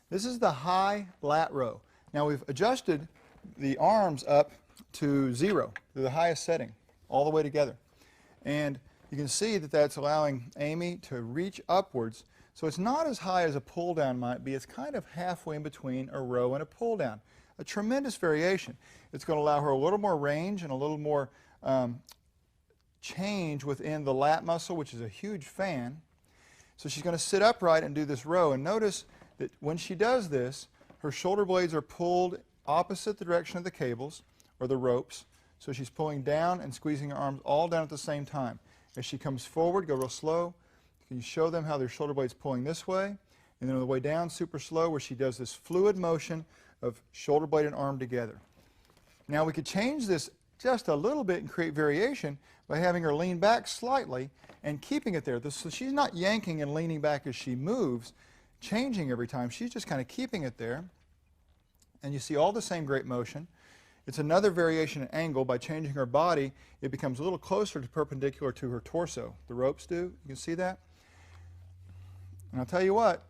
This is the high lat row. Now we've adjusted the arms up to 0, to the highest setting, all the way together. And you can see that that's allowing Amy to reach upwards. So it's not as high as a pull down might be. It's kind of halfway in between a row and a pull down. A tremendous variation. It's going to allow her a little more range and a little more change within the lat muscle, which is a huge fan. So she's going to sit upright and do this row. And notice that when she does this, her shoulder blades are pulled opposite the direction of the cables or the ropes. So she's pulling down and squeezing her arms all down at the same time. As she comes forward, go real slow. Can you show them how their shoulder blades pulling this way? And then on the way down, super slow, where she does this fluid motion of shoulder blade and arm together. Now we could change this just a little bit and create variation by having her lean back slightly and keeping it there. So she's not yanking and leaning back as she moves, changing every time. She's just kind of keeping it there. And you see all the same great motion. It's another variation in angle. By changing her body, it becomes a little closer to perpendicular to her torso. The ropes do. You can see that? And I'll tell you what,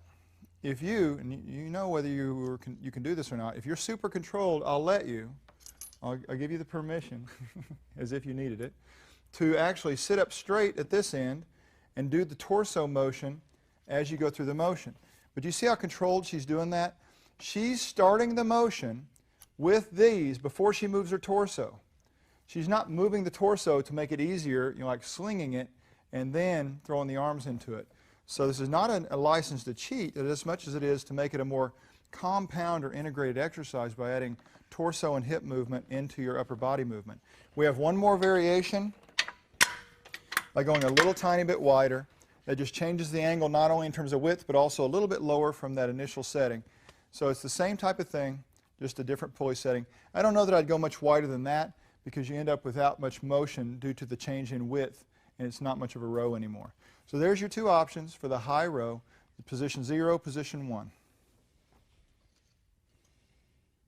if you, and you know whether you can do this or not, if you're super controlled, I'll let you, I'll give you the permission, as if you needed it, to actually sit up straight at this end and do the torso motion as you go through the motion. But you see how controlled she's doing that? She's starting the motion with these before she moves her torso. She's not moving the torso to make it easier, like slinging it and then throwing the arms into it. So this is not a license to cheat as much as it is to make it a more compound or integrated exercise by adding torso and hip movement into your upper body movement. We have one more variation by going a little tiny bit wider. That just changes the angle not only in terms of width but also a little bit lower from that initial setting. So it's the same type of thing, just a different pulley setting. I don't know that I'd go much wider than that because you end up without much motion due to the change in width, and it's not much of a row anymore. So there's your two options for the high row, position 0, position 1.